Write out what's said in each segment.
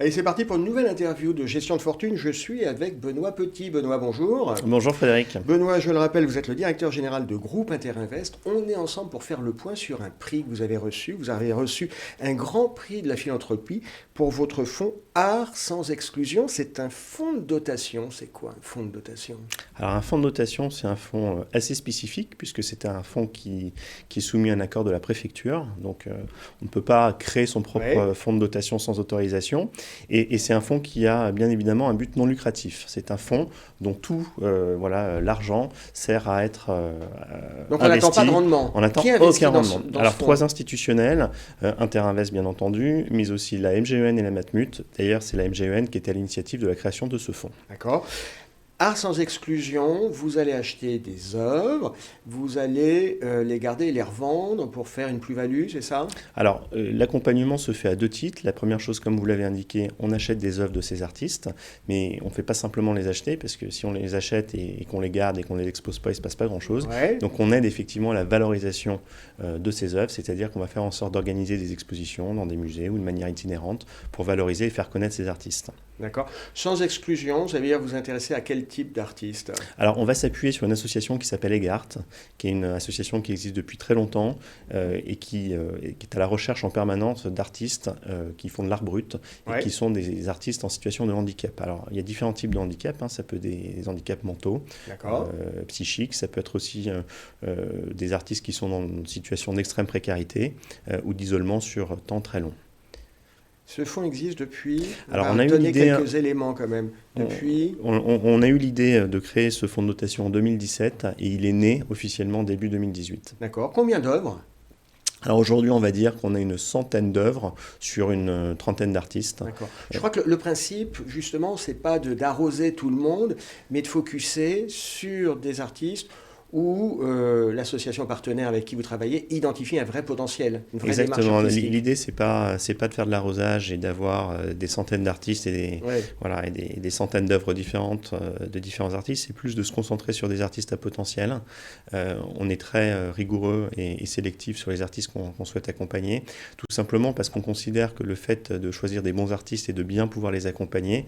Allez, c'est parti pour une nouvelle interview de Gestion de Fortune. Je suis avec Benoît Petit. Benoît, bonjour. Bonjour Frédéric. Benoît, je le rappelle, vous êtes le directeur général de Groupe Interinvest. On est ensemble pour faire le point sur un prix que vous avez reçu. Vous avez reçu un grand prix de la philanthropie pour votre fonds Art sans exclusion. C'est un fonds de dotation. C'est quoi un fonds de dotation? Alors un fonds de dotation, c'est un fonds assez spécifique puisque c'est un fonds qui est soumis à un accord de la préfecture. Donc on ne peut pas créer son propre fonds de dotation sans autorisation. Et c'est un fonds qui a bien évidemment un but non lucratif. C'est un fonds dont tout l'argent sert à être donc on investi. n'attend pas de rendement. On n'attend aucun rendement. Alors trois institutionnels, Interinvest bien entendu, mais aussi la MGEN et la Matmut. D'ailleurs, c'est la MGEN qui était à l'initiative de la création de ce fonds. D'accord. Art sans exclusion, vous allez acheter des œuvres, vous allez les garder et les revendre pour faire une plus-value, c'est ça? Alors, l'accompagnement se fait à deux titres. La première chose, comme vous l'avez indiqué, on achète des œuvres de ces artistes, mais on ne fait pas simplement les acheter, parce que si on les achète et qu'on les garde et qu'on ne les expose pas, il ne se passe pas grand-chose. Ouais. Donc, on aide effectivement à la valorisation de ces œuvres, c'est-à-dire qu'on va faire en sorte d'organiser des expositions dans des musées ou de manière itinérante pour valoriser et faire connaître ces artistes. D'accord. Sans exclusion, ça veut dire vous intéresser à quel type d'artiste? Alors, on va s'appuyer sur une association qui s'appelle EGART, qui est une association qui existe depuis très longtemps et qui est à la recherche en permanence d'artistes qui font de l'art brut et qui sont des artistes en situation de handicap. Alors, il y a différents types de handicap. Ça peut être des handicaps mentaux, psychiques. Ça peut être aussi des artistes qui sont dans une situation d'extrême précarité ou d'isolement sur temps très long. Ce fonds existe depuis. Alors, on a eu l'idée, quelques éléments quand même. Depuis. On a eu l'idée de créer ce fonds de dotation en 2017 et il est né officiellement début 2018. D'accord. Combien d'œuvres? Alors aujourd'hui, on va dire qu'on a une centaine d'œuvres sur une trentaine d'artistes. D'accord. Je crois que le principe, justement, c'est pas d'arroser tout le monde, mais de focuser sur des artistes où l'association partenaire avec qui vous travaillez identifie un vrai potentiel, une vraie Exactement. démarche artistique. L'idée, c'est pas de faire de l'arrosage et d'avoir des centaines d'artistes et des centaines d'œuvres différentes de différents artistes. C'est plus de se concentrer sur des artistes à potentiel. On est très rigoureux et sélectif sur les artistes qu'on souhaite accompagner, tout simplement parce qu'on considère que le fait de choisir des bons artistes et de bien pouvoir les accompagner,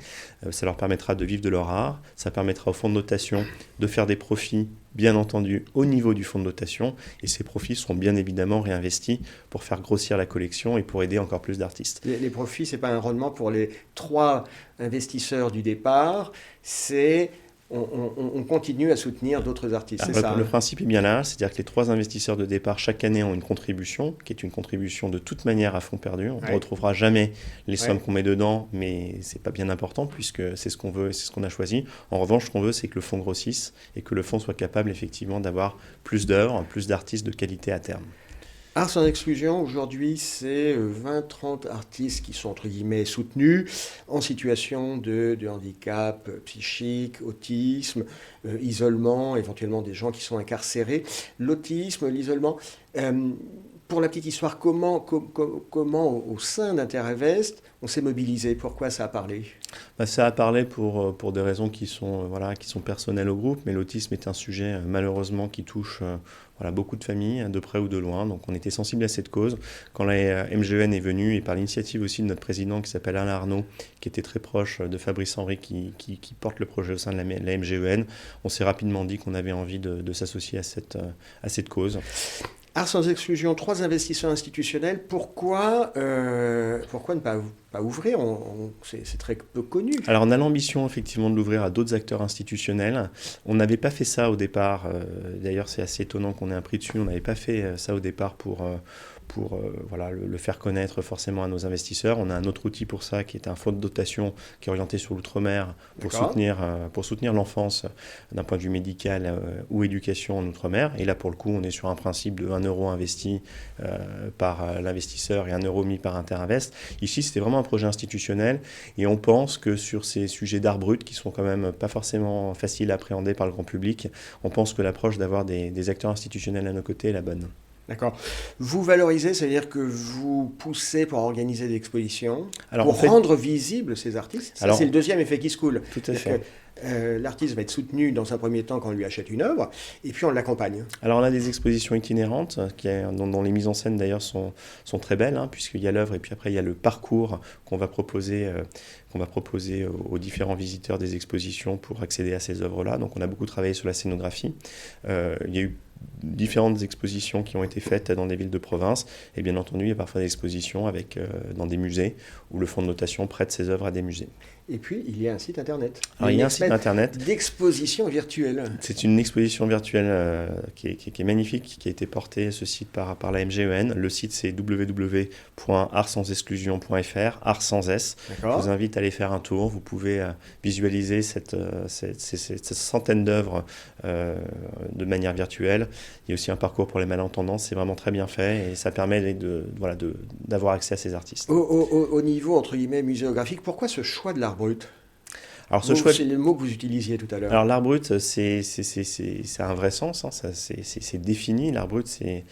ça leur permettra de vivre de leur art, ça permettra au fonds de dotation de faire des profits bien entendu au niveau du fonds de dotation, et ces profits seront bien évidemment réinvestis pour faire grossir la collection et pour aider encore plus d'artistes. Les profits, ce n'est pas un rendement pour les 3 investisseurs du départ, c'est on continue à soutenir d'autres artistes, c'est ça? Le principe est bien là, c'est-à-dire que les 3 investisseurs de départ chaque année ont une contribution, qui est une contribution de toute manière à fonds perdu. On ne retrouvera jamais les sommes qu'on met dedans, mais ce n'est pas bien important puisque c'est ce qu'on veut et c'est ce qu'on a choisi. En revanche, ce qu'on veut, c'est que le fonds grossisse et que le fonds soit capable effectivement d'avoir plus d'œuvres, plus d'artistes de qualité à terme. Art sans exclusion, aujourd'hui, c'est 20-30 artistes qui sont, entre guillemets, soutenus en situation de handicap psychique, autisme, isolement, éventuellement des gens qui sont incarcérés. L'autisme, l'isolement, pour la petite histoire, comment au sein d'Interinvest, on s'est mobilisé? Pourquoi ça a parlé? Ça a parlé pour des raisons qui sont personnelles au groupe, mais l'autisme est un sujet malheureusement qui touche beaucoup de familles, de près ou de loin. Donc on était sensible à cette cause. Quand la MGEN est venue, et par l'initiative aussi de notre président qui s'appelle Alain Arnaud, qui était très proche de Fabrice Henry, qui porte le projet au sein de la MGEN, on s'est rapidement dit qu'on avait envie de s'associer à cette cause. Art sans exclusion, 3 investisseurs institutionnels. Pourquoi ne pas ouvrir? C'est très peu connu. Alors on a l'ambition effectivement de l'ouvrir à d'autres acteurs institutionnels. On n'avait pas fait ça au départ. D'ailleurs, c'est assez étonnant qu'on ait un prix dessus. On n'avait pas fait ça au départ pour le faire connaître forcément à nos investisseurs. On a un autre outil pour ça qui est un fonds de dotation qui est orienté sur l'outre-mer pour soutenir l'enfance d'un point de vue médical ou éducation en outre-mer. Et là, pour le coup, on est sur un principe de 1 euro investi par l'investisseur et 1 euro mis par Interinvest. Ici, c'était vraiment un projet institutionnel et on pense que sur ces sujets d'art brut qui sont quand même pas forcément faciles à appréhender par le grand public, on pense que l'approche d'avoir des acteurs institutionnels à nos côtés est la bonne. D'accord. Vous valorisez, c'est-à-dire que vous poussez pour organiser des expositions, Alors, pour rendre visibles ces artistes. Ça, c'est le deuxième effet qui se coule. Tout à fait. L'artiste va être soutenu dans un premier temps quand on lui achète une œuvre, et puis on l'accompagne. Alors on a des expositions itinérantes dont les mises en scène d'ailleurs sont très belles, hein, puisqu'il y a l'œuvre et puis après il y a le parcours qu'on va proposer aux différents visiteurs des expositions pour accéder à ces œuvres-là. Donc on a beaucoup travaillé sur la scénographie. Il y a eu différentes expositions qui ont été faites dans des villes de province, et bien entendu il y a parfois des expositions dans des musées où le fonds de notation prête ses œuvres à des musées. Et puis il y a un site internet. Alors il y a un site internet d'exposition virtuelle. C'est une exposition virtuelle qui est magnifique, qui a été portée ce site par la MGEN. Le site c'est www.artsansexclusion.fr, art sans S. D'accord. Je vous invite à aller faire un tour. Vous pouvez visualiser cette centaine d'œuvres de manière virtuelle. Il y a aussi un parcours pour les malentendants, c'est vraiment très bien fait et ça permet d'avoir accès à ces artistes. Au niveau, entre guillemets, muséographique, pourquoi ce choix de l'art brut ? Alors, c'est le mot que vous utilisiez tout à l'heure. Alors l'art brut, c'est un vrai sens, hein, c'est défini. L'art brut, c'est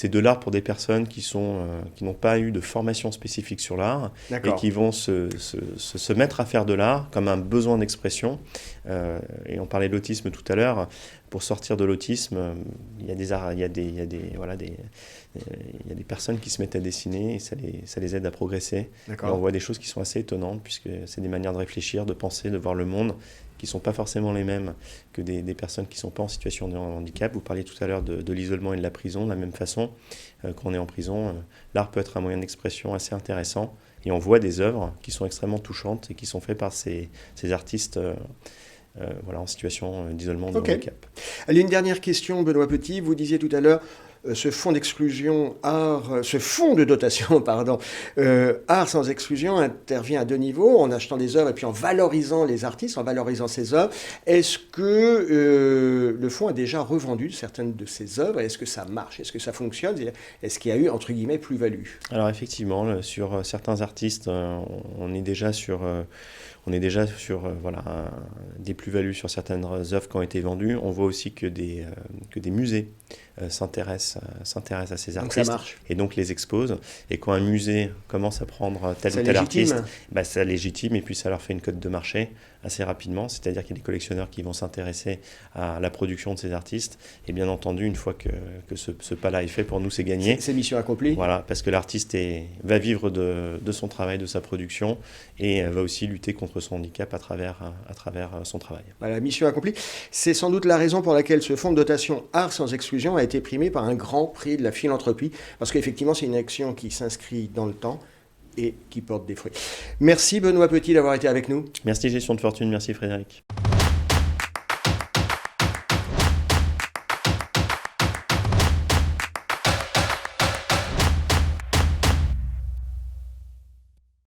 de l'art pour des personnes qui n'ont pas eu de formation spécifique sur l'art et qui vont se mettre à faire de l'art comme un besoin d'expression. Et on parlait de l'autisme tout à l'heure. Pour sortir de l'autisme, il y a des personnes qui se mettent à dessiner et ça les aide à progresser. Et on voit des choses qui sont assez étonnantes puisque c'est des manières de réfléchir, de penser, de voir le monde qui ne sont pas forcément les mêmes que des personnes qui ne sont pas en situation de handicap. Vous parliez tout à l'heure de l'isolement et de la prison. De la même façon, quand on est en prison, l'art peut être un moyen d'expression assez intéressant. Et on voit des œuvres qui sont extrêmement touchantes et qui sont faites par ces artistes en situation d'isolement ou de handicap. Allez, une dernière question, Benoît Petit. Vous disiez tout à l'heure, ce fonds de dotation, Art sans exclusion intervient à deux niveaux, en achetant des œuvres et puis en valorisant les artistes, en valorisant ces œuvres. Est-ce que le fonds a déjà revendu certaines de ces œuvres? Est-ce que ça marche? Est-ce que ça fonctionne? Est-ce qu'il y a eu, entre guillemets, plus-value? Alors effectivement, sur certains artistes, on est déjà sur des plus-values sur certaines œuvres qui ont été vendues. On voit aussi que des musées s'intéressent à ces artistes. Donc ça marche. Et donc les exposent. Et quand un musée commence à prendre tel ou tel artiste, ça légitime et puis ça leur fait une cote de marché assez rapidement. C'est-à-dire qu'il y a des collectionneurs qui vont s'intéresser à la production de ces artistes. Et bien entendu, une fois que ce pas-là est fait, pour nous, c'est gagné. C'est mission accomplie. Voilà, parce que l'artiste va vivre de son travail, de sa production et va aussi lutter contre son handicap à travers son travail. Voilà, mission accomplie. C'est sans doute la raison pour laquelle ce fonds de dotation Art sans exclusion a été primé par un grand prix de la philanthropie, parce qu'effectivement, c'est une action qui s'inscrit dans le temps et qui porte des fruits. Merci Benoît Petit d'avoir été avec nous. Merci Gestion de Fortune, merci Frédéric.